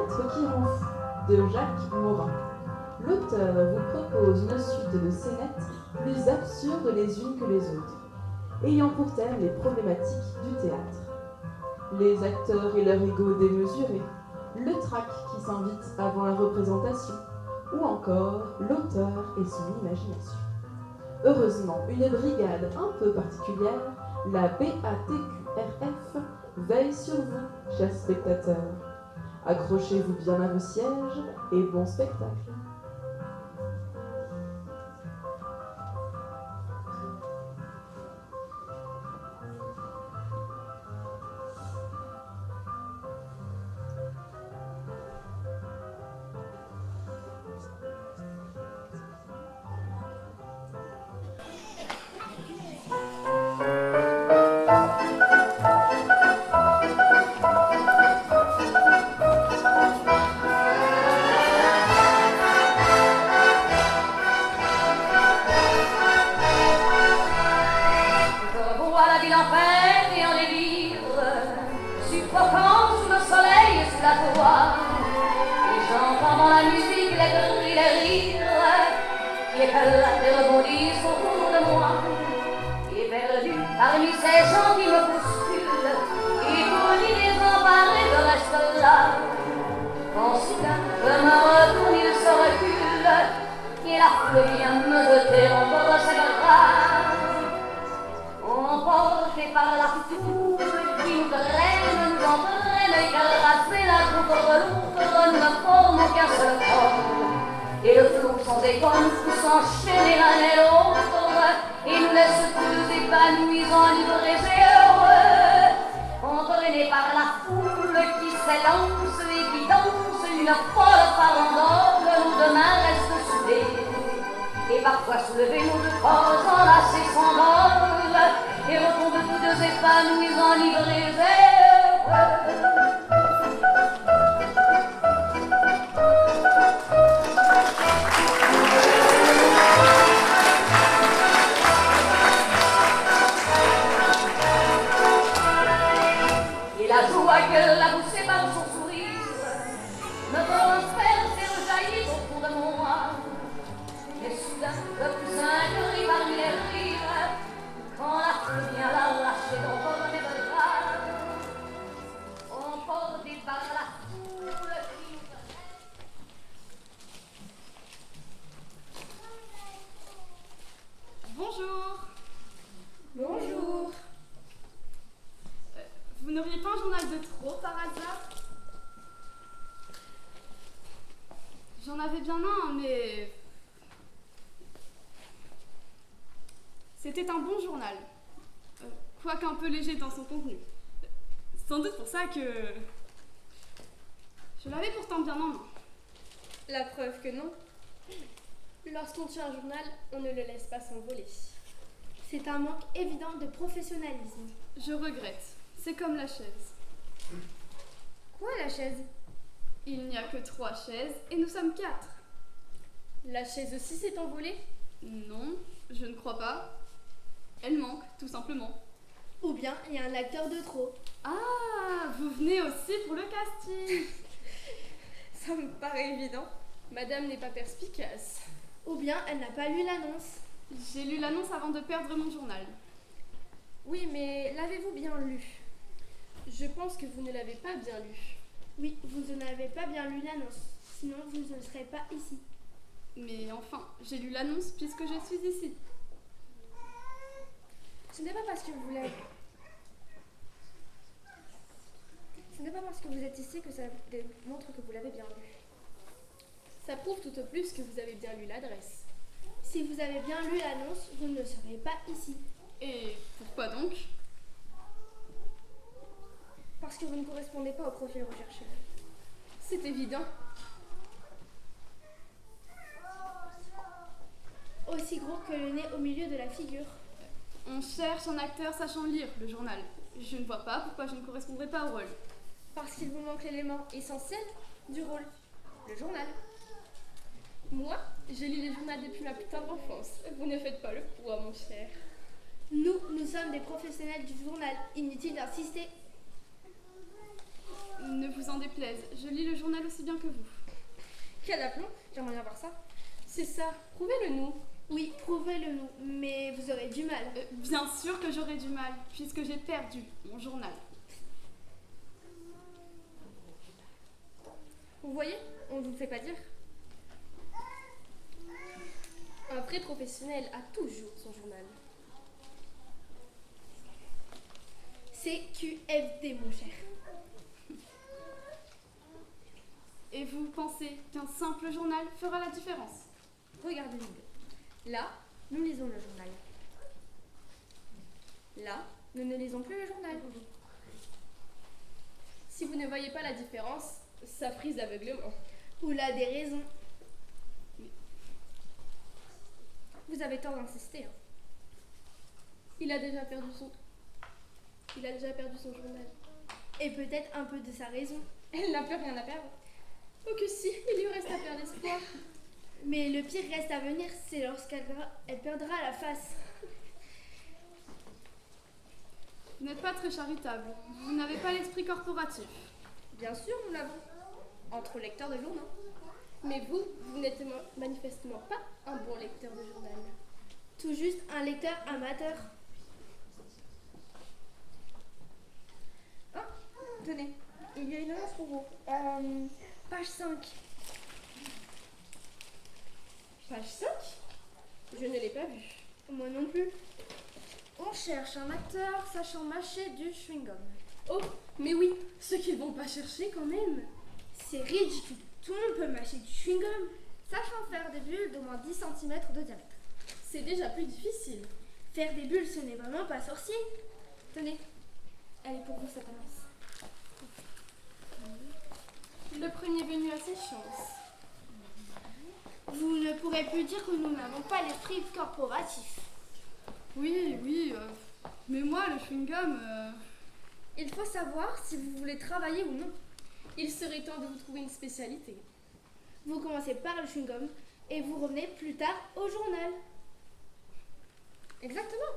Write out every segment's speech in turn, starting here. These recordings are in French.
théâtre qui rend fou de Jacques Morin. L'auteur vous propose une suite de scénettes plus absurdes les unes que les autres, ayant pour thème les problématiques du théâtre. Les acteurs et leur ego démesuré, le trac qui s'invite avant la représentation, ou encore l'auteur et son imagination. Heureusement, une brigade un peu particulière, la BATQRF, veille sur vous, chers spectateurs. Accrochez-vous bien à vos sièges et bon spectacle. J'en avais bien un, mais... C'était un bon journal, quoique un peu léger dans son contenu. Sans doute pour ça que... Je l'avais pourtant bien en main. La preuve que non. Lorsqu'on tient un journal, on ne le laisse pas s'envoler. C'est un manque évident de professionnalisme. Je regrette. C'est comme la chaise. Quoi, la chaise? Il n'y a que 3 chaises et nous sommes 4. La chaise aussi s'est envolée? Non, je ne crois pas. Elle manque, tout simplement. Ou bien il y a un acteur de trop. Ah, vous venez aussi pour le casting. Ça me paraît évident. Madame n'est pas perspicace. Ou bien elle n'a pas lu l'annonce. J'ai lu l'annonce avant de perdre mon journal. Oui, mais l'avez-vous bien lu? Je pense que vous ne l'avez pas bien lu. Oui, vous n'avez pas bien lu l'annonce. Sinon, vous ne serez pas ici. Mais enfin, j'ai lu l'annonce puisque je suis ici. Ce n'est pas parce que vous l'avez... Ce n'est pas parce que vous êtes ici que ça démontre que vous l'avez bien lu. Ça prouve tout au plus que vous avez bien lu l'adresse. Si vous avez bien lu l'annonce, vous ne serez pas ici. Et pourquoi donc? Parce que vous ne correspondez pas au profil recherché. C'est évident. Aussi gros que le nez au milieu de la figure. On cherche un acteur sachant lire le journal. Je ne vois pas pourquoi je ne correspondrais pas au rôle. Parce qu'il vous manque l'élément essentiel du rôle, le journal. Moi, je lis le journal depuis ma plus tendre enfance. Vous ne faites pas le poids, mon cher. Nous sommes des professionnels du journal. Inutile d'insister. Ne vous en déplaise, je lis le journal aussi bien que vous. Quel aplomb, j'aimerais bien voir ça. C'est ça, prouvez-le nous. Oui, prouvez-le nous, mais vous aurez du mal. Bien sûr que j'aurai du mal, puisque j'ai perdu mon journal. Vous voyez, on ne vous le fait pas dire. Un vrai professionnel a toujours son journal. C'est QFD, mon cher. Et vous pensez qu'un simple journal fera la différence? Regardez-nous. Là, nous lisons le journal. Là, nous ne lisons plus le journal. Si vous ne voyez pas la différence, ça frise l'aveuglement. Oula, des raisons. Vous avez tort d'insister. Hein. Il a déjà perdu son journal. Et peut-être un peu de sa raison. Elle n'a plus rien à perdre. Oh que si, il lui reste à perdre espoir. Mais le pire reste à venir, c'est lorsqu'elle perdra la face. Vous n'êtes pas très charitable, vous n'avez pas l'esprit corporatif. Bien sûr, nous l'avons. Entre lecteurs de journaux. Mais vous n'êtes manifestement pas un bon lecteur de journal. Tout juste un lecteur amateur. Ah, tenez, il y a une annonce pour vous. Page 5. Page 5 Je ne l'ai pas vue. Moi non plus. On cherche un acteur sachant mâcher du chewing-gum. Oh, mais oui, ce qu'ils vont pas chercher quand même. C'est ridicule. Tout le monde peut mâcher du chewing-gum, sachant faire des bulles d'au moins 10 cm de diamètre. C'est déjà plus difficile. Faire des bulles, ce n'est vraiment pas sorcier. Tenez, elle est pour vous cette annonce. Le premier venu a ses chances. Vous ne pourrez plus dire que nous n'avons pas l'esprit corporatif. Oui, mais moi, le chewing-gum... Il faut savoir si vous voulez travailler ou non. Il serait temps de vous trouver une spécialité. Vous commencez par le chewing-gum et vous revenez plus tard au journal. Exactement.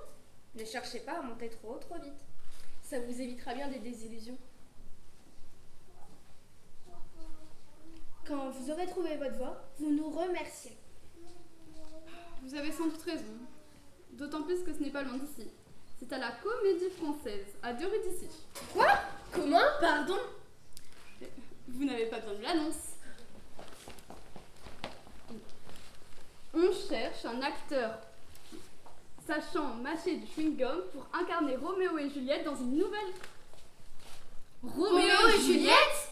Ne cherchez pas à monter trop haut, trop vite. Ça vous évitera bien des désillusions. Quand vous aurez trouvé votre voie, vous nous remerciez. Vous avez sans doute raison. D'autant plus que ce n'est pas loin d'ici. C'est à la Comédie Française, à 2 rues d'ici. Quoi? Comment? Pardon? Vous n'avez pas bien lu l'annonce. On cherche un acteur sachant mâcher du chewing-gum pour incarner Roméo et Juliette dans une nouvelle... Roméo et Juliette?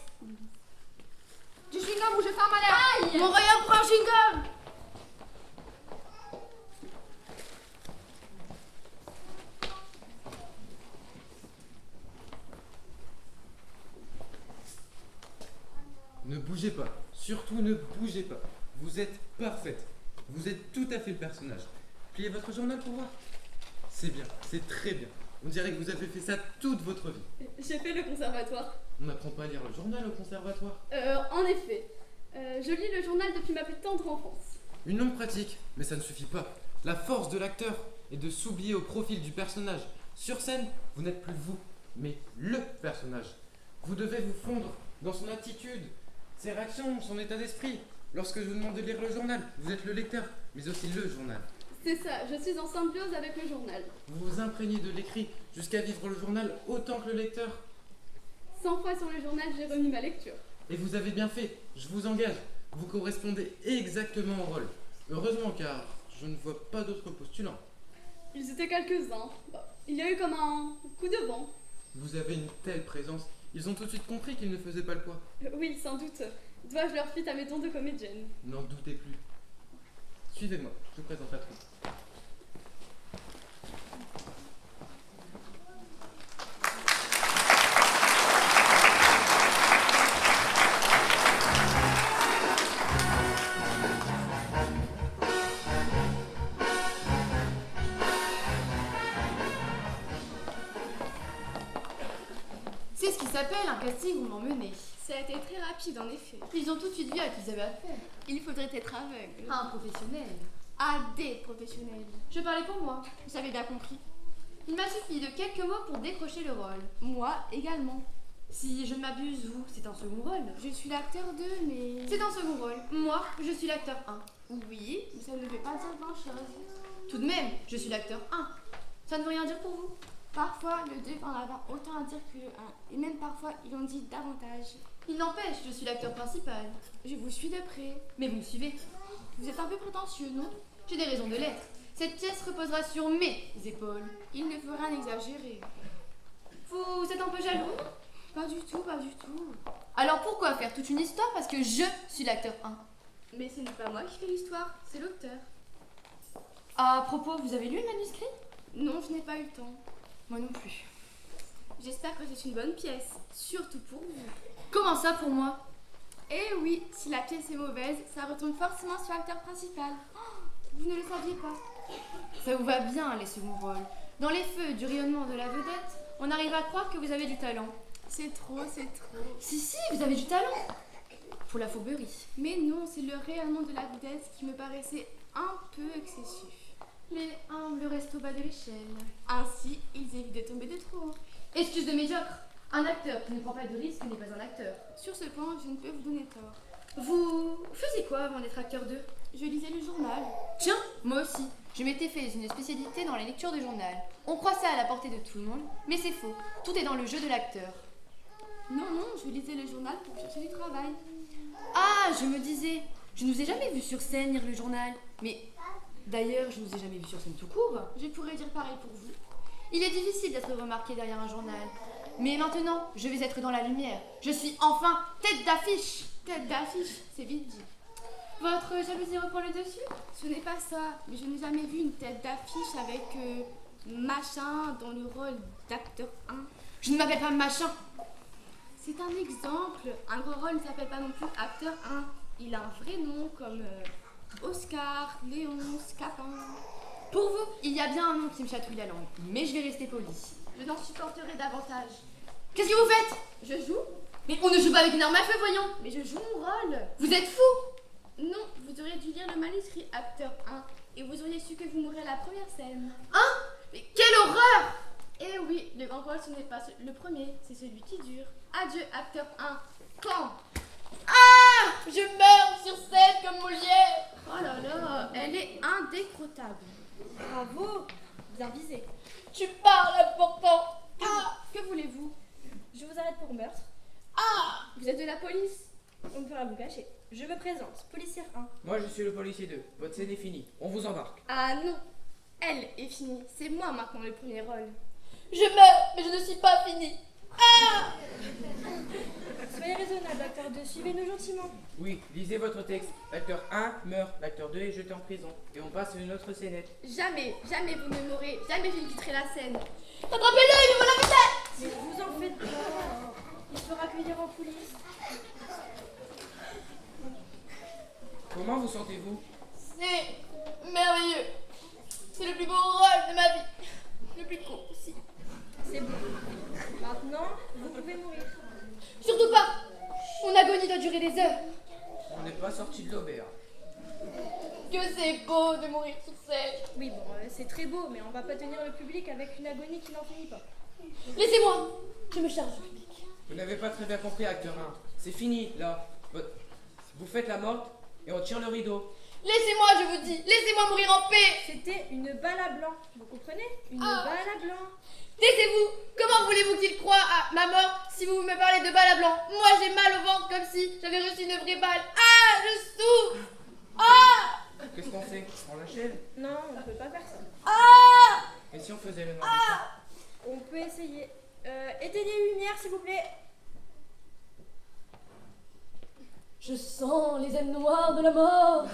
Du chewing-gum ou je fais un malheur. Mon royaume prend un chewing-gum! Ne bougez pas, surtout ne bougez pas. Vous êtes parfaite. Vous êtes tout à fait le personnage. Pliez votre journal pour voir. C'est bien, c'est très bien. On dirait que vous avez fait ça toute votre vie. J'ai fait le conservatoire. On n'apprend pas à lire le journal au conservatoire. En effet. Je lis le journal depuis ma plus tendre enfance. Une longue pratique, mais ça ne suffit pas. La force de l'acteur est de s'oublier au profil du personnage. Sur scène, vous n'êtes plus vous, mais le personnage. Vous devez vous fondre dans son attitude, ses réactions, son état d'esprit. Lorsque je vous demande de lire le journal, vous êtes le lecteur, mais aussi le journal. C'est ça, je suis en symbiose avec le journal. Vous vous imprégnez de l'écrit jusqu'à vivre le journal autant que le lecteur. 100 fois sur le journal, j'ai remis ma lecture. Et vous avez bien fait, je vous engage. Vous correspondez exactement au rôle. Heureusement, car je ne vois pas d'autres postulants. Ils étaient quelques-uns. Il y a eu comme un coup de vent. Vous avez une telle présence, ils ont tout de suite compris qu'ils ne faisaient pas le poids. Oui, sans doute. Dois-je leur fit à mes dons de comédienne? N'en doutez plus. Suivez-moi, je vous présente la troupe. C'est ce qui s'appelle un casting où m'emmener. Ça a été très rapide en effet. Ils ont tout de suite vu à qui ils avaient affaire. Il faudrait être aveugle. À un professionnel. À des professionnels. Je parlais pour moi, vous avez bien compris. Il m'a suffi de quelques mots pour décrocher le rôle. Moi également. Si je ne m'abuse, vous, c'est un second rôle. Je suis l'acteur 2, mais... C'est un second rôle. Moi, je suis l'acteur 1. Oui, mais ça ne veut pas dire grand-chose. Tout de même, je suis l'acteur 1. Ça ne veut rien dire pour vous? Parfois, le 2 va en avoir autant à dire que le 1. Et même parfois, ils en dit davantage. Il n'empêche, je suis l'acteur principal. Je vous suis de près. Mais vous me suivez. Vous êtes un peu prétentieux, non? J'ai des raisons de l'être. Cette pièce reposera sur mes épaules. Il ne faut rien exagérer. Vous êtes un peu jaloux? Pas du tout, pas du tout. Alors pourquoi faire toute une histoire parce que je suis l'acteur 1? Mais ce n'est pas moi qui fais l'histoire, c'est l'auteur. À propos, vous avez lu le manuscrit? Non, je n'ai pas eu le temps. Moi non plus. J'espère que c'est une bonne pièce, surtout pour vous. Comment ça pour moi? Eh oui, si la pièce est mauvaise, ça retombe forcément sur l'acteur principal. Oh, vous ne le saviez pas. Ça vous va bien les seconds rôles. Dans les feux du rayonnement de la vedette, on arrive à croire que vous avez du talent. C'est trop, c'est trop. Si, vous avez du talent. Pour la fourberie. Mais non, c'est le rayonnement de la vedette qui me paraissait un peu excessif. Les humbles restent au bas de l'échelle. Ainsi, ils évitent de tomber de trop haut. Excuse de médiocre. Un acteur qui ne prend pas de risque n'est pas un acteur. Sur ce point, je ne peux vous donner tort. Vous faisiez quoi avant d'être acteur 2? Je lisais le journal. Tiens, moi aussi. Je m'étais fait une spécialité dans la lecture de journal. On croit ça à la portée de tout le monde, mais c'est faux. Tout est dans le jeu de l'acteur. Non, je lisais le journal pour chercher du travail. Ah, je me disais, je ne vous ai jamais vu sur scène lire le journal. Mais d'ailleurs, je ne vous ai jamais vu sur scène tout court. Je pourrais dire pareil pour vous. Il est difficile d'être remarqué derrière un journal. Mais maintenant, je vais être dans la lumière. Je suis enfin tête d'affiche. Tête d'affiche, c'est vite dit. Votre jalousie reprend le dessus? Ce n'est pas ça, mais je n'ai jamais vu une tête d'affiche avec machin dans le rôle d'acteur 1. Je ne m'appelle pas machin. C'est un exemple. Un gros rôle ne s'appelle pas non plus acteur 1. Il a un vrai nom comme Oscar, Léon, Scapin. Pour vous, il y a bien un nom qui me chatouille la langue. Mais je vais rester poli. Je n'en supporterai davantage. Qu'est-ce que vous faites? Je joue, Mais on ne joue pas avec une arme à feu, voyons. mais je joue mon rôle. Vous êtes fou. Non, vous auriez dû lire le manuscrit acteur 1 et vous auriez su que vous mourrez à la première scène. Hein? Mais quelle horreur! Eh oui, le grand rôle ce n'est pas le premier, c'est celui qui dure. Adieu acteur 1. Quand? Ah! Je meurs sur scène comme Molière. Oh là là, elle est indécrottable. Bravo, bien visé. Tu parles pourtant. Ah, que voulez-vous? Je vous arrête pour meurtre. Ah! Vous êtes de la police? On ne peut pas vous cacher. Je me présente, policière 1. Moi je suis le policier 2. Votre scène est finie. On vous embarque. Ah non, elle est finie. C'est moi maintenant le premier rôle. Je meurs, mais je ne suis pas finie. Ah! Soyez raisonnable, acteur 2. Suivez-nous gentiment. Oui, lisez votre texte. L'acteur 1 meurt, l'acteur 2 est jeté en prison. Et on passe à une autre scénette. Jamais, jamais vous ne mourrez, jamais je ne quitterai la scène. Attrapez-le, il me la tête. Mais vous en faites pas. Il sera accueillir en coulisses. Comment vous sentez-vous? C'est merveilleux. C'est le plus beau rôle de ma vie. Le plus court aussi. C'est bon. Maintenant, vous pouvez mourir. Surtout pas. Mon agonie doit durer des heures. On n'est pas sorti de l'auberge. Que c'est beau de mourir sur scène. Oui, bon, c'est très beau, mais on va pas tenir le public avec une agonie qui n'en finit pas. Laissez-moi. Je me charge du public. Vous n'avez pas très bien compris, acteur 1. C'est fini, là. Vous faites la morte et on tire le rideau. Laissez-moi, je vous dis. Laissez-moi mourir en paix. C'était une balle à blanc. Vous comprenez? Une Ah. balle à blanc. Taisez-vous. Comment voulez-vous qu'il croie à ma mort si vous me parlez de balle à blanc? Moi, j'ai mal au ventre comme si j'avais reçu une vraie balle. Ah, je souffre. Ah. Qu'est-ce qu'on fait? On l'achève? Non, on ne peut pas faire ça. Ah. Et si on faisait le magicien? On peut essayer. Éteignez les lumières, s'il vous plaît. Je sens les ailes noires de la mort.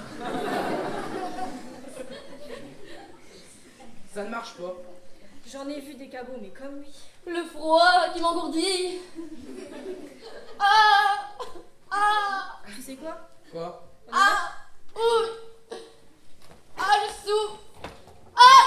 Ça ne marche pas. J'en ai vu des cabots, mais comme lui. Le froid qui m'engourdit. Ah. Ah. Tu sais quoi? Quoi? Ah. Ouh. Ah, je souffre. Ah.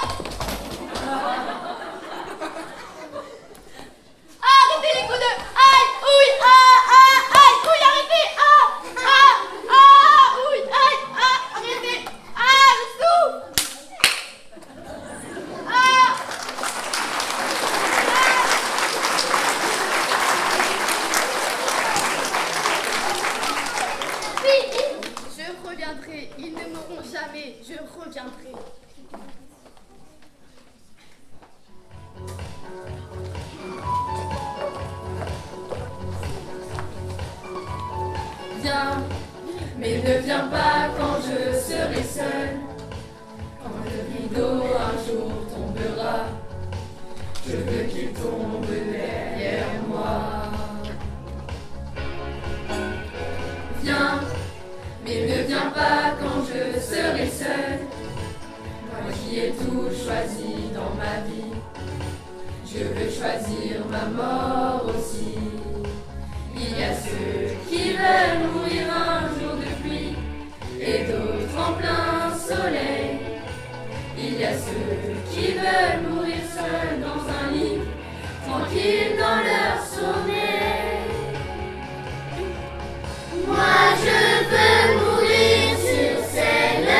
Arrêtez les coups de... Aïe. Ouille. Ah. Ah. Aïe. Ouille, arrêtez. Ah. Ah. Ah. Ouille. Aïe. Ah. Arrêtez. Ah, je souffre. Ah. viens pas quand je serai seule. Quand le rideau un jour tombera, je veux qu'il tombe derrière moi. Viens, mais ne viens pas quand je serai seule. Moi qui ai tout choisi dans ma vie, je veux choisir ma mort aussi. Il y a ceux qui veulent mourir un jour de pluie et d'autres en plein soleil. Il y a ceux qui veulent mourir seuls dans un lit, tranquilles dans leur sommeil. Moi je veux mourir sur scène,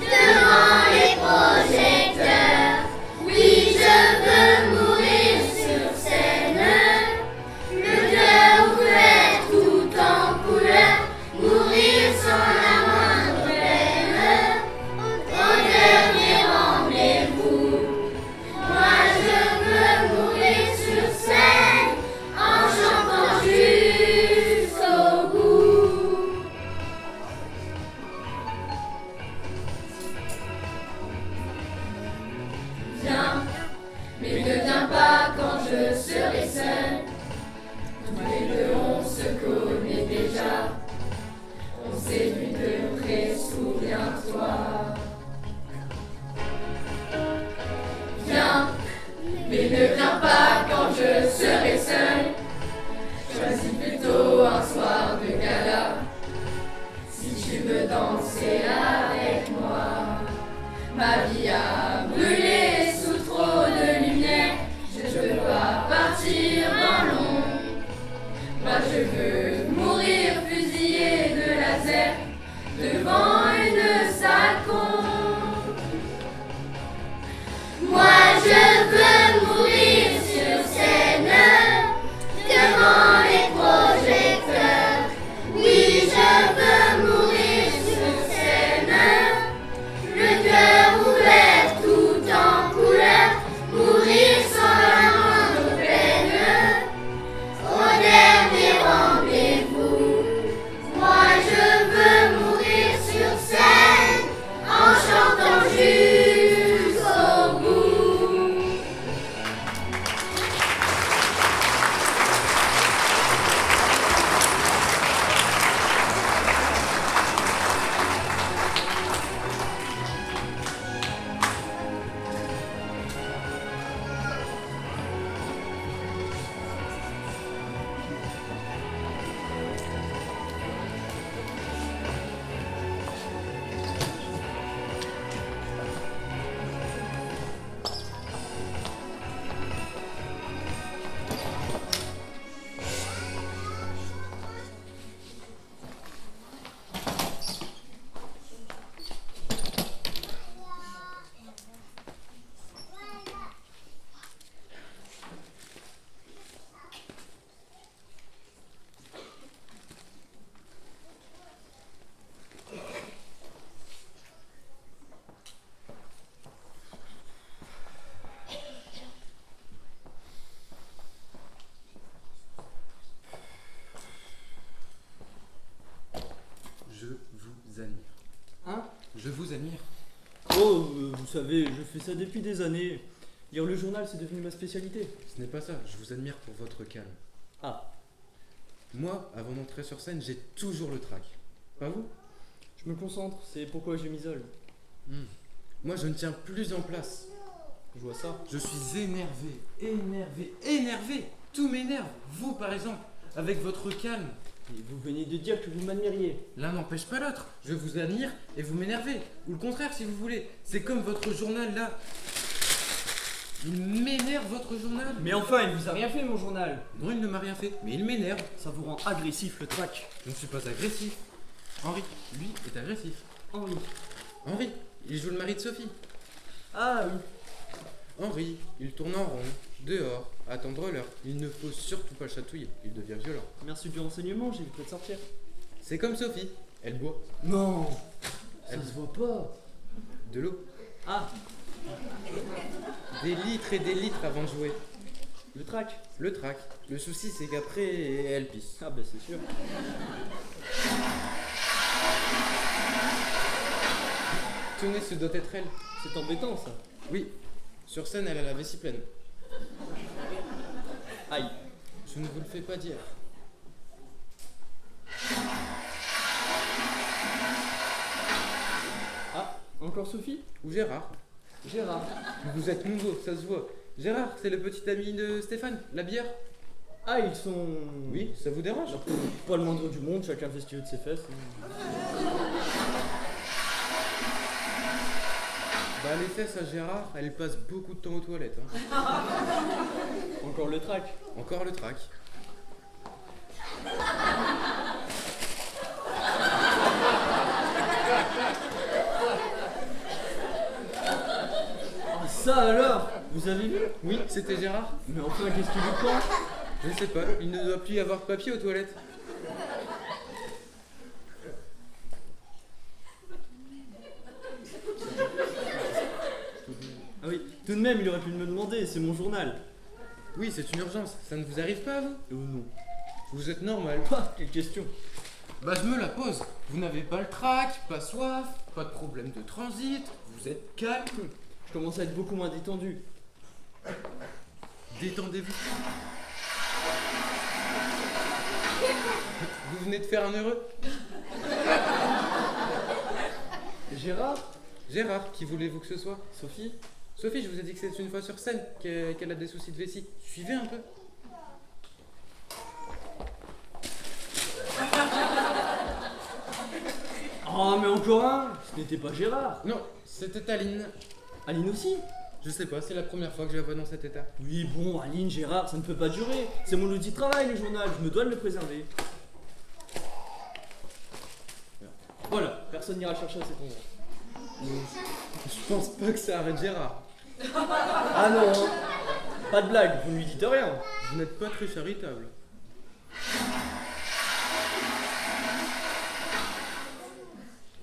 devant les projecteurs. Oui, je veux mourir sur scène, le cœur ouvert tout en couleur, mourir sans la moindre peine. Au dernier rendez-vous, moi je veux mourir sur scène, en chantant jusqu'au bout. Viens, mais ne viens pas quand je serai seule. Tous les deux on se connaît déjà, on s'est vu de près, souviens-toi. Viens, mais ne viens pas quand je serai seule. Choisis plutôt un soir de gala, si tu veux danser avec moi. Ma vie a brûlé sous trop de lumière, je veux pas partir dans l'ombre. Moi je veux mourir fusillé de laser devant une salle con. Moi je veux mourir sur scène, devant les projecteurs. Oui, je veux mourir sur scène, le cœur ouvert tout en couleur, mourir sans la moindre peine. Au dernier rendez-vous, moi je veux mourir sur scène, en chantant jusqu'au bout. Je vous admire. Hein? Je vous admire. Oh, vous savez, je fais ça depuis des années. Lire le journal, c'est devenu ma spécialité. Ce n'est pas ça, je vous admire pour votre calme. Ah, Moi, avant d'entrer sur scène, j'ai toujours le trac. Pas vous? je me concentre, c'est pourquoi je m'isole. Moi, je ne tiens plus en place. Je vois ça. Je suis énervé. Tout m'énerve. Vous, par exemple, avec votre calme. Et vous venez de dire que vous m'admiriez. L'un n'empêche pas l'autre. Je vous admire et vous m'énervez. Ou le contraire, si vous voulez. C'est comme votre journal, là. Il m'énerve, votre journal. Mais enfin, il vous a rien fait, mon journal. Non, il ne m'a rien fait, mais il m'énerve. Ça vous rend agressif, le trac. Je ne suis pas agressif. Henri, lui, est agressif. Henri. Henri, il joue le mari de Sophie. Ah oui. Henri, il tourne en rond, dehors, à attendre l'heure. Il ne faut surtout pas le chatouiller, il devient violent. Merci du renseignement, j'ai évité de sortir. C'est comme Sophie, elle boit. Non, Elle ça se voit pas. de l'eau. Ah, Des litres et des litres avant de jouer. le trac. Le trac. Le souci, c'est qu'après, elle pisse. Ah bah c'est sûr. Tenez, ce doit être elle. C'est embêtant ça. Oui, sur scène, elle a la vessie pleine. Aïe. Je ne vous le fais pas dire. Ah, encore Sophie? Ou Gérard. Gérard. Vous êtes nouveau, ça se voit. Gérard, c'est le petit ami de Stéphane, la bière. Ah, ils sont... Oui, ça vous dérange? Alors, pas le moindre du monde, chacun fait ce qu'il veut de ses fesses. Bah les fesses à Gérard, elle passe beaucoup de temps aux toilettes. Hein. Encore le trac. Encore le trac. Ah, ça alors? Vous avez vu? Oui, c'était Gérard. Mais enfin, qu'est-ce qu'il lui prend? Je ne sais pas, il ne doit plus y avoir de papier aux toilettes. Ah oui, tout de même, il aurait pu me demander, c'est mon journal. Oui, c'est une urgence, ça ne vous arrive pas à vous? Non. Vous êtes normal. Ah, quelle question. Bah je me la pose. Vous n'avez pas le trac, pas soif, pas de problème de transit, vous êtes calme. Je commence à être beaucoup moins détendu. Détendez-vous. Vous venez de faire un heureux? Gérard? Gérard, qui voulez-vous que ce soit? Sophie? Sophie, je vous ai dit que c'est une fois sur scène qu'elle a des soucis de vessie. Suivez un peu. Oh, mais encore un? Ce n'était pas Gérard. Non, c'était Aline. Aline aussi? Je sais pas, c'est la première fois que je la vois dans cet état. Oui, bon, Aline, Gérard, ça ne peut pas durer. C'est mon outil de travail, le journal, je me dois de le préserver. Voilà, personne n'ira le chercher à cet endroit. Je pense pas que ça arrête Gérard. Ah non, hein. Pas de blague, vous ne lui dites rien. Vous n'êtes pas très charitable.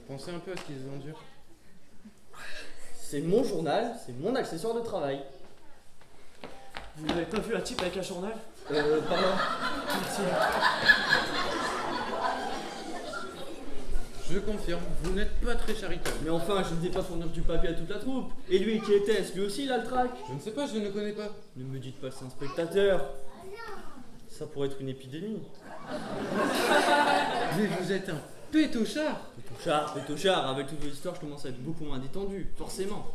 Pensez un peu à ce qu'ils endurent. C'est mon journal, c'est mon accessoire de travail. Vous n'avez pas vu la type avec la journal? Pardon. Je confirme, vous n'êtes pas très charitable. Mais enfin, je ne vais pas fournir du papier à toute la troupe. Et lui, qui était-ce? Lui aussi, il a le trac. Je ne sais pas, je ne connais pas. Ne me dites pas que c'est un spectateur. Ça pourrait être une épidémie. Mais vous êtes un pétochard. Pétochard, avec toutes vos histoires, je commence à être beaucoup moins détendu, forcément.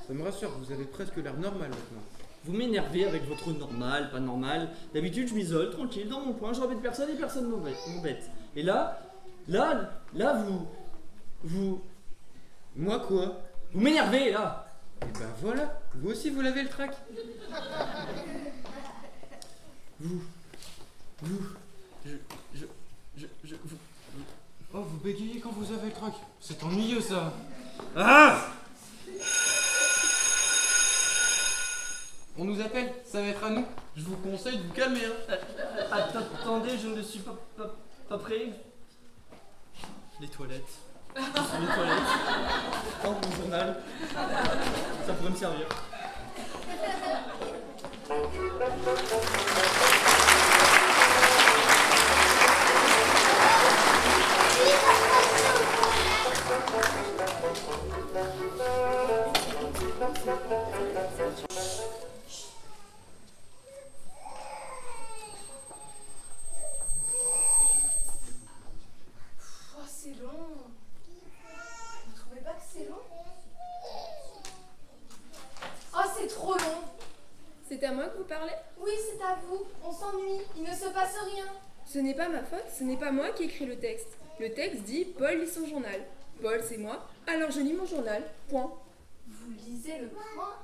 Ça me rassure, vous avez presque l'air normal maintenant. Vous m'énervez avec votre normal, pas normal. D'habitude, je m'isole, tranquille, dans mon coin, je embête personne et personne m'embête. Et là, vous Moi quoi? Vous m'énervez, là. Et ben voilà, vous aussi vous l'avez le trac. Vous, Oh, vous bégayez quand vous avez le trac. C'est ennuyeux ça. Ah! On nous appelle, ça va être à nous. Je vous conseille de vous calmer. Hein. Attendez, je ne suis pas prêt. les toilettes. Les toilettes. Oh, mon journal. Ça pourrait me servir. Oh, c'est long. Vous trouvez pas que c'est long? Oh, c'est trop long. C'est à moi que vous parlez? Oui, c'est à vous. On s'ennuie. Il ne se passe rien. Ce n'est pas ma faute, ce n'est pas moi qui écris le texte. Le texte dit Paul lit son journal. Paul, c'est moi, alors je lis mon journal. Point. Vous lisez le point?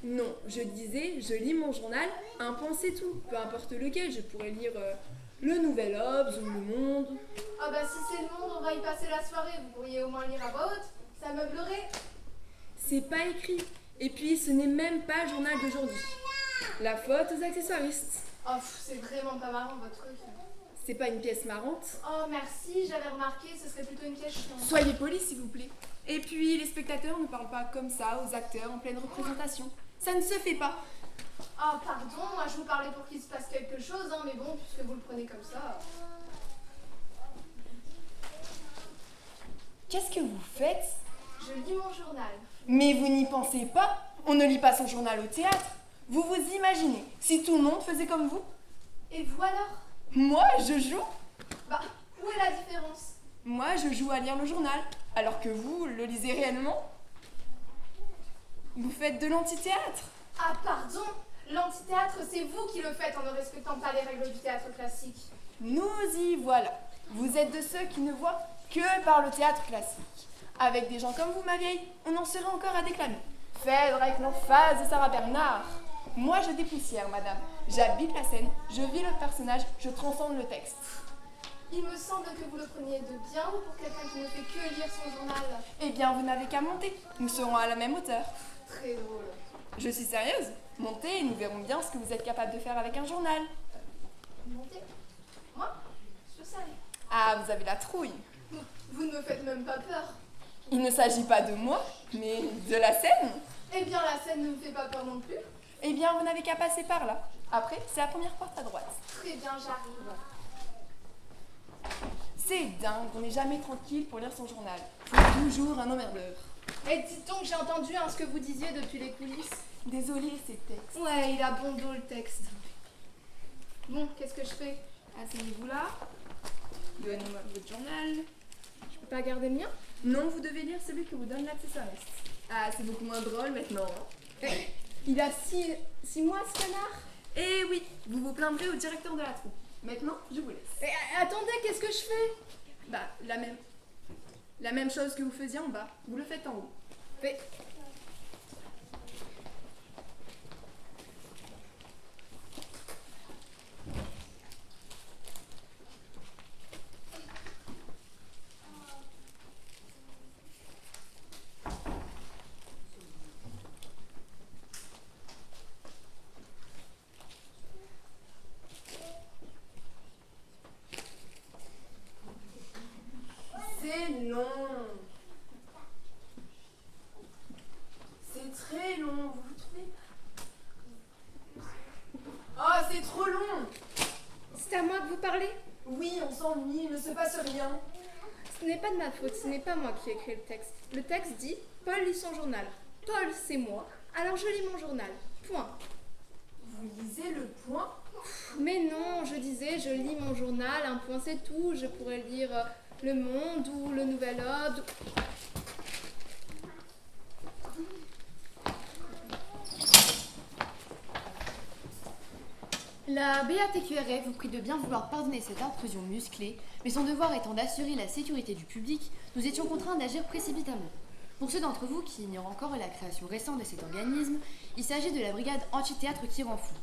Non, je disais, je lis mon journal, un point c'est tout. Peu importe lequel, je pourrais lire le Nouvel Obs ou Le Monde. Ah bah si c'est le monde, on va y passer la soirée. Vous pourriez au moins lire à voix haute. Ça meublerait. C'est pas écrit. Et puis, ce n'est même pas le journal d'aujourd'hui. La faute aux accessoiristes. Oh, c'est vraiment pas marrant votre truc. C'est pas une pièce marrante. Oh merci, j'avais remarqué, ce serait plutôt une pièce chiante. Soyez polis, s'il vous plaît. Et puis, les spectateurs ne parlent pas comme ça aux acteurs en pleine représentation. Ça ne se fait pas. Oh pardon, moi je vous parlais pour qu'il se passe quelque chose, hein, mais bon, puisque vous le prenez comme ça. Qu'est-ce que vous faites? Je lis mon journal. Mais vous n'y pensez pas? On ne lit pas son journal au théâtre. Vous vous imaginez si tout le monde faisait comme vous? Et vous alors? Moi, je joue? Bah, où est la différence? Moi, je joue à lire le journal, alors que vous le lisez réellement. Vous faites de l'antithéâtre. Ah pardon, l'antithéâtre c'est vous qui le faites en ne respectant pas les règles du théâtre classique. Nous y voilà. Vous êtes de ceux qui ne voient que par le théâtre classique. Avec des gens comme vous, ma vieille, on en serait encore à déclamer. Phèdre avec l'emphase de Sarah Bernard. Moi, je dépoussière, madame. J'habite la scène, je vis le personnage, je transcende le texte. Il me semble que vous le preniez de bien haut pour quelqu'un qui ne fait que lire son journal. Eh bien, vous n'avez qu'à monter. Nous serons à la même hauteur. Très drôle. Je suis sérieuse. Montez et nous verrons bien ce que vous êtes capable de faire avec un journal. Montez. Moi, je sais. Ah, vous avez la trouille. Vous ne me faites même pas peur. Il ne s'agit pas de moi, mais de la scène. Eh bien, la scène ne me fait pas peur non plus. Eh bien, vous n'avez qu'à passer par là. Après, c'est la première porte à droite. Très bien, j'arrive. C'est dingue, on n'est jamais tranquille pour lire son journal. Faut toujours un emmerdeur. Et dites donc, j'ai entendu ce que vous disiez depuis les coulisses. Désolée, c'est texte. Ouais, il a bon dos le texte. Bon, qu'est-ce que je fais? Asseyez-vous là. Donnez-moi votre journal. Je peux pas garder le mien? Non, vous devez lire celui que vous donne l'accessoiriste. Ah, c'est beaucoup moins drôle maintenant. Hein. Il a six mois, ce canard? Eh oui, vous vous plaindrez au directeur de la troupe. Maintenant, je vous laisse. Attendez, qu'est-ce que je fais? Bah, la même chose que vous faisiez en bas. Vous le faites en haut. Mais... C'est long. C'est très long, vous trouvez pas? Oh, c'est trop long. C'est à moi que vous parlez? Oui, on s'ennuie, il ne se passe rien. Ce n'est pas de ma faute, ce n'est pas moi qui ai écrit le texte. Le texte dit « Paul lit son journal ». Paul, c'est moi, alors je lis mon journal. Point. Vous lisez le point? Mais non, je disais, je lis mon journal, un point c'est tout. Je pourrais lire Le Monde ou Le Nouvel Ordre. La BATQRF vous prie de bien vouloir pardonner cette intrusion musclée, mais son devoir étant d'assurer la sécurité du public, nous étions contraints d'agir précipitamment. Pour ceux d'entre vous qui ignorent encore la création récente de cet organisme, il s'agit de la brigade anti-théâtre qui rend fou.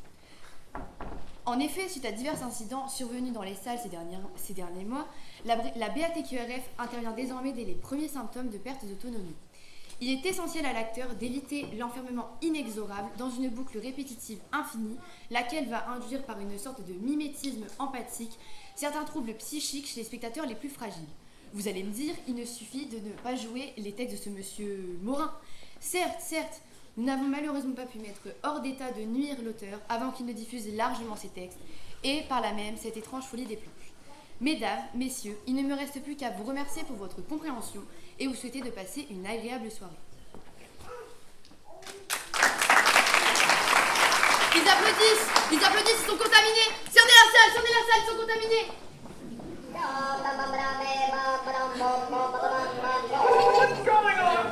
En effet, suite à divers incidents survenus dans les salles ces derniers mois, la BATQRF intervient désormais dès les premiers symptômes de perte d'autonomie. Il est essentiel à l'acteur d'éviter l'enfermement inexorable dans une boucle répétitive infinie, laquelle va induire par une sorte de mimétisme empathique certains troubles psychiques chez les spectateurs les plus fragiles. Vous allez me dire, il ne suffit de ne pas jouer les textes de ce monsieur Morin. Certes, nous n'avons malheureusement pas pu mettre hors d'état de nuire l'auteur avant qu'il ne diffuse largement ses textes, et par là même cette étrange folie des planches. Mesdames, messieurs, il ne me reste plus qu'à vous remercier pour votre compréhension et vous souhaiter de passer une agréable soirée. Ils applaudissent, ils sont contaminés. Cernez la salle, ils sont contaminés. What's going on?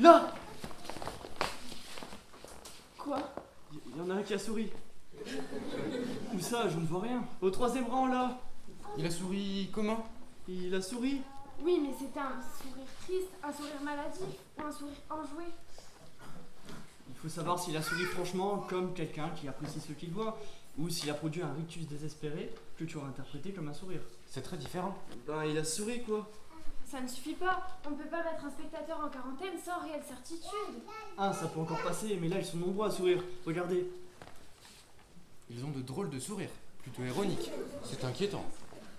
Là! Quoi? Il y en a un qui a souri. Où ça? Je ne vois rien. Au 3e rang, là. Il a souri comment? Il a souri. Oui, mais c'était un sourire triste, un sourire maladif ou un sourire enjoué. Il faut savoir s'il a souri franchement comme quelqu'un qui apprécie ce qu'il voit, ou s'il a produit un rictus désespéré que tu auras interprété comme un sourire. C'est très différent. Ben, il a souri, quoi. Ça ne suffit pas, on ne peut pas mettre un spectateur en quarantaine sans réelle certitude. Ah, ça peut encore passer, mais là, ils sont nombreux à sourire. Regardez. Ils ont de drôles de sourires, plutôt ironiques. C'est inquiétant.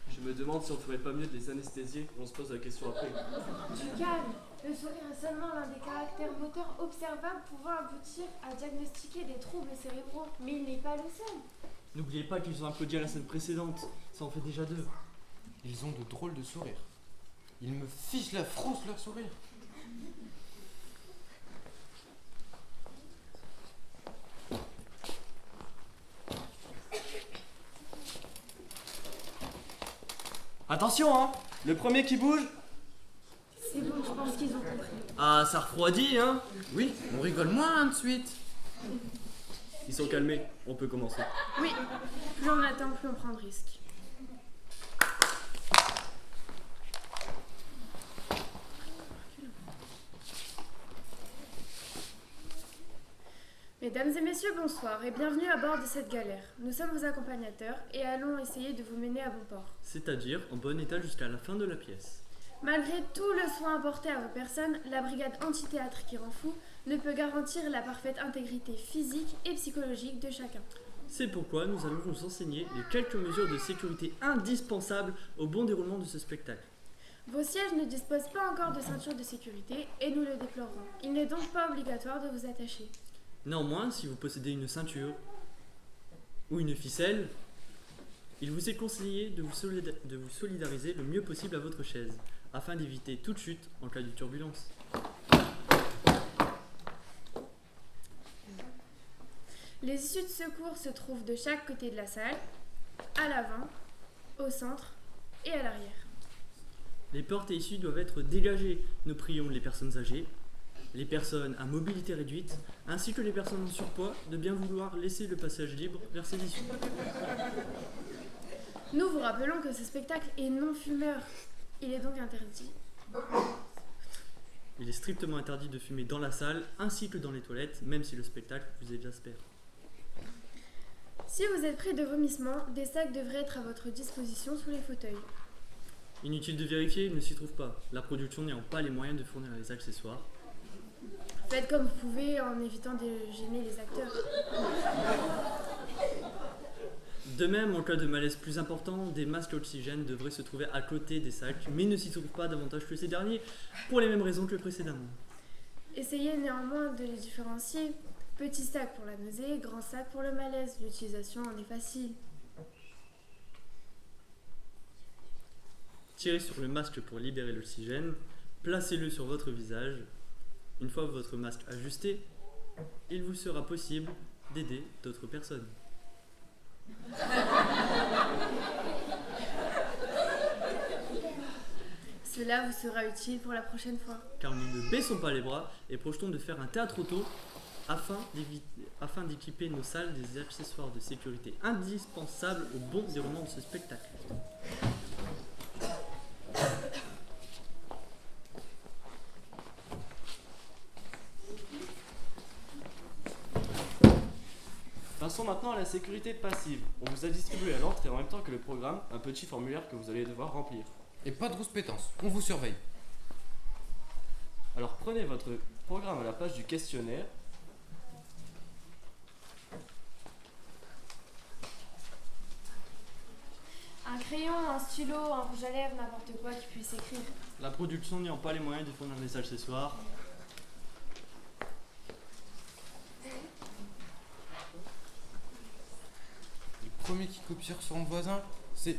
Je me demande si on ferait pas mieux de les anesthésier. On se pose la question après. Du calme, le sourire est seulement l'un des caractères moteurs observables pouvant aboutir à diagnostiquer des troubles cérébraux, mais il n'est pas le seul. N'oubliez pas qu'ils ont applaudi à la scène précédente. Ça en fait déjà 2. Ils ont de drôles de sourires. Ils me fichent la frousse leur sourire. Attention, hein. Le premier qui bouge. C'est bon, je pense qu'ils ont compris. Ah, ça refroidit, hein. Oui, on rigole moins de suite. Ils sont calmés. On peut commencer. Oui, plus on attend, plus on prend de risques. Mesdames et messieurs, bonsoir et bienvenue à bord de cette galère. Nous sommes vos accompagnateurs et allons essayer de vous mener à bon port. C'est-à-dire en bon état jusqu'à la fin de la pièce. Malgré tout le soin apporté à vos personnes, la brigade anti-théâtre qui rend fou ne peut garantir la parfaite intégrité physique et psychologique de chacun. C'est pourquoi nous allons vous enseigner les quelques mesures de sécurité indispensables au bon déroulement de ce spectacle. Vos sièges ne disposent pas encore de ceinture de sécurité et nous le déplorons. Il n'est donc pas obligatoire de vous attacher. Néanmoins, si vous possédez une ceinture ou une ficelle, il vous est conseillé de vous solidariser le mieux possible à votre chaise, afin d'éviter toute chute en cas de turbulence. Les issues de secours se trouvent de chaque côté de la salle, à l'avant, au centre et à l'arrière. Les portes et issues doivent être dégagées. Nous prions les personnes âgées, les personnes à mobilité réduite, ainsi que les personnes en surpoids, de bien vouloir laisser le passage libre vers ces issues. Nous vous rappelons que ce spectacle est non fumeur. Il est donc interdit. Il est strictement interdit de fumer dans la salle, ainsi que dans les toilettes, même si le spectacle vous exaspère. Si vous êtes pris de vomissements, des sacs devraient être à votre disposition sous les fauteuils. Inutile de vérifier, il ne s'y trouve pas. La production n'ayant pas les moyens de fournir les accessoires. Faites comme vous pouvez en évitant de gêner les acteurs. De même, en cas de malaise plus important, des masques à oxygène devraient se trouver à côté des sacs, mais ne s'y trouvent pas davantage que ces derniers, pour les mêmes raisons que précédemment. Essayez néanmoins de les différencier. Petit sac pour la nausée, grand sac pour le malaise. L'utilisation en est facile. Tirez sur le masque pour libérer l'oxygène, placez-le sur votre visage. Une fois votre masque ajusté, il vous sera possible d'aider d'autres personnes. Cela vous sera utile pour la prochaine fois. Car nous ne baissons pas les bras et projetons de faire un théâtre auto afin d'équiper nos salles des accessoires de sécurité indispensables au bon déroulement de ce spectacle. Passons maintenant à la sécurité passive. On vous a distribué à l'entrée en même temps que le programme un petit formulaire que vous allez devoir remplir. Et pas de rouspétance, on vous surveille. Alors prenez votre programme à la page du questionnaire. Un crayon, un stylo, un rouge à lèvres, n'importe quoi qui puisse écrire. La production n'ayant pas les moyens de fournir les accessoires, Le premier qui copie sur son voisin, c'est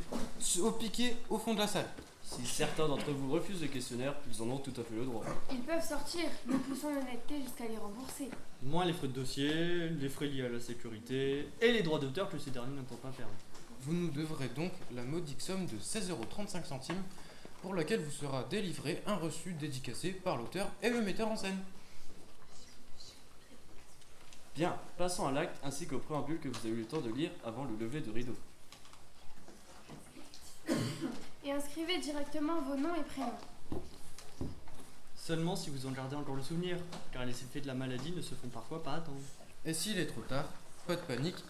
au piqué au fond de la salle. Si certains d'entre vous refusent le questionnaire, ils en ont tout à fait le droit. Ils peuvent sortir, nous poussons l'honnêteté jusqu'à les rembourser. moins les frais de dossier, les frais liés à la sécurité et les droits d'auteur que ces derniers n'entendent pas perdre. Vous nous devrez donc la modique somme de 16,35 € pour laquelle vous sera délivré un reçu dédicacé par l'auteur et le metteur en scène. Bien, passons à l'acte ainsi qu'au préambule que vous avez eu le temps de lire avant le lever de rideau. Et inscrivez directement vos noms et prénoms. Seulement si vous en gardez encore le souvenir, car les effets de la maladie ne se font parfois pas attendre. Et s'il est trop tard, pas de panique,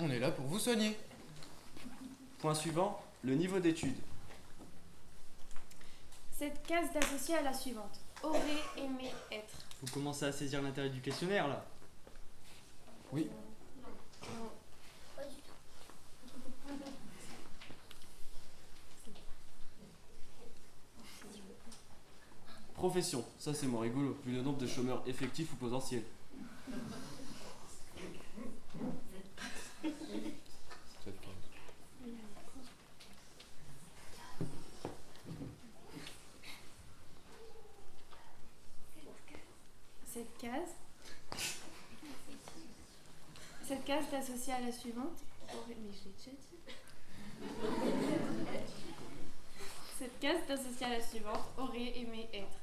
on est là pour vous soigner. Point suivant, le niveau d'études. Cette case est associée à la suivante. Aurait aimé être. Vous commencez à saisir l'intérêt du questionnaire là. Oui. Profession, ça c'est moins rigolo, vu le nombre de chômeurs effectifs ou potentiels. Cette case est associée à la suivante. Mais je l'ai déjà dit. Cette case est associée à la suivante. Aurait aimé être.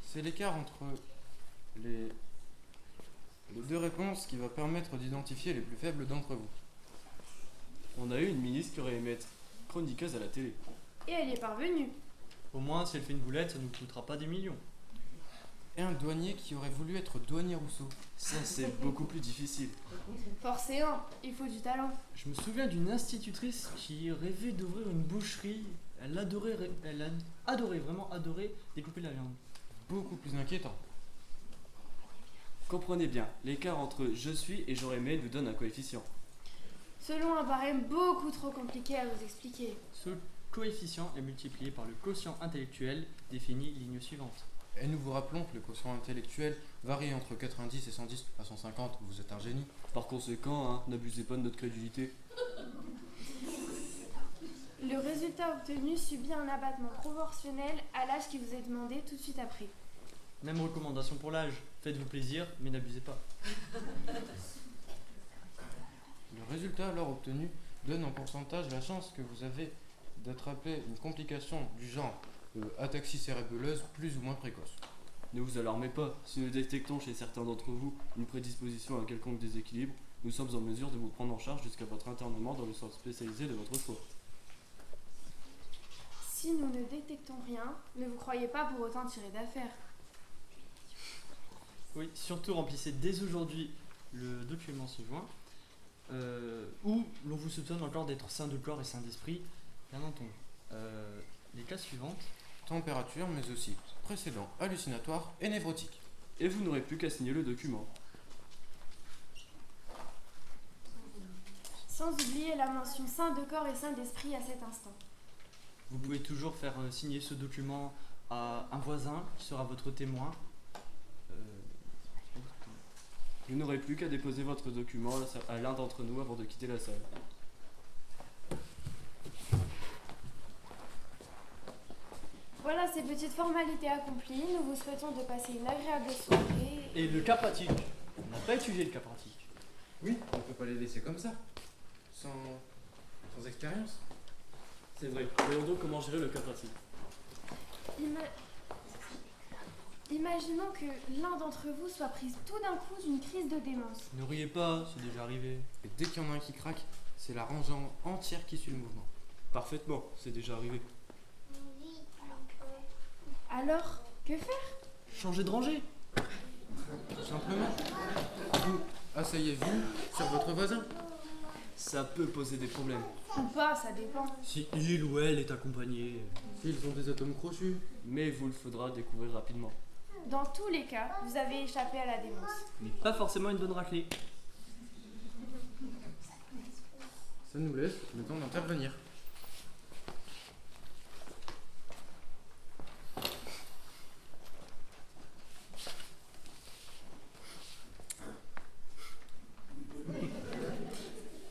C'est l'écart entre les deux réponses qui va permettre d'identifier les plus faibles d'entre vous. On a eu une ministre qui aurait aimé être chroniqueuse à la télé. Et elle y est parvenue. Au moins, si elle fait une boulette, ça ne nous coûtera pas des millions. Et un douanier qui aurait voulu être douanier Rousseau. Ça, c'est beaucoup plus difficile. Forcément, il faut du talent. Je me souviens d'une institutrice qui rêvait d'ouvrir une boucherie. Elle a vraiment adoré découper la viande. Beaucoup plus inquiétant. Comprenez bien, l'écart entre je suis et j'aurais aimé nous donne un coefficient. Selon un barème beaucoup trop compliqué à vous expliquer. Ce coefficient est multiplié par le quotient intellectuel défini ligne suivante. Et nous vous rappelons que le quotient intellectuel varie entre 90 et 110 à 150. Vous êtes un génie. Par conséquent, n'abusez pas de notre crédulité. Le résultat obtenu subit un abattement proportionnel à l'âge qui vous est demandé tout de suite après. Même recommandation pour l'âge. Faites-vous plaisir, mais n'abusez pas. Le résultat alors obtenu donne en pourcentage la chance que vous avez d'attraper une complication du genre ataxie cérébelleuse plus ou moins précoce. Ne vous alarmez pas, si nous détectons chez certains d'entre vous une prédisposition à un quelconque déséquilibre, nous sommes en mesure de vous prendre en charge jusqu'à votre internement dans le centre spécialisé de votre choix. Si nous ne détectons rien, ne vous croyez pas pour autant tirer d'affaire. Oui, surtout remplissez dès aujourd'hui le document suivant, où l'on vous soupçonne encore d'être sain de corps et sain d'esprit, bien entendu. Les cas suivantes. Température, mais aussi précédent hallucinatoire et névrotique. Et vous n'aurez plus qu'à signer le document. Sans oublier la mention sain de corps et sain d'esprit à cet instant. Vous pouvez toujours faire signer ce document à un voisin qui sera votre témoin. Vous n'aurez plus qu'à déposer votre document à l'un d'entre nous avant de quitter la salle. Voilà ces petites formalités accomplies. Nous vous souhaitons de passer une agréable soirée. Et le cas pratique. On n'a pas étudié le cas pratique. Oui, on ne peut pas les laisser comme ça, sans expérience. C'est vrai. Voyons donc comment gérer le cas pratique. Imaginons que l'un d'entre vous soit pris tout d'un coup d'une crise de démence. Ne riez pas, c'est déjà arrivé. Et dès qu'il y en a un qui craque, c'est la rangée entière qui suit le mouvement. Parfaitement, c'est déjà arrivé. Alors, que faire? Changer de rangée. Tout simplement. Vous asseyez-vous sur votre voisin. Ça peut poser des problèmes. Ou pas, ça dépend. Si il ou elle est accompagné. S'ils ont des atomes crochus. Mais vous le faudra découvrir rapidement. Dans tous les cas, vous avez échappé à la démence. Mais pas forcément une bonne raclée. Ça nous laisse le temps d'intervenir.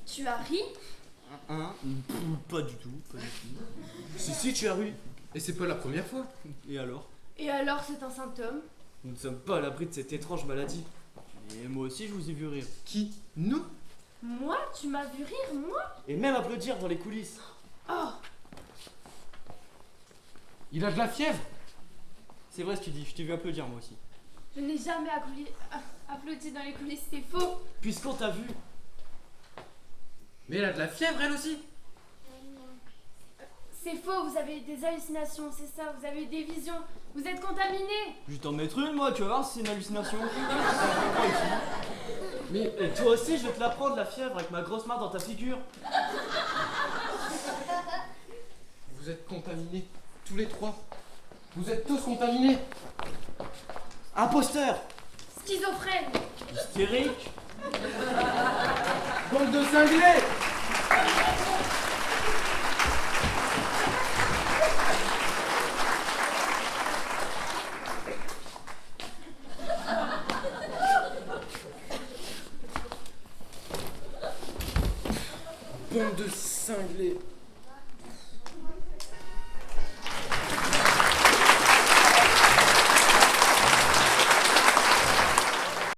Tu as ri? Pas du tout, pas du tout. Si, tu as ri. Et c'est pas la première fois. Et alors? Et alors, c'est un symptôme? Nous ne sommes pas à l'abri de cette étrange maladie. Et moi aussi, je vous ai vu rire. Qui? Nous? Moi? Tu m'as vu rire, moi? Et même applaudir dans les coulisses. Oh! Il a de la fièvre. C'est vrai ce que tu dis, je t'ai vu applaudir moi aussi. Je n'ai jamais applaudi dans les coulisses, c'est faux. Puisqu'on t'a vu. Mais elle a de la fièvre, elle aussi. C'est faux, vous avez des hallucinations, c'est ça, vous avez des visions, vous êtes contaminé. Je vais t'en mettre une, moi, tu vas voir si c'est une hallucination. Mais Et toi aussi, je vais te la prendre, la fièvre, avec ma grosse main dans ta figure. vous êtes contaminés, tous les trois. Vous êtes tous contaminés. Imposteur. Schizophrène. Hystérique. Bande de cinglés. Bande de cinglés.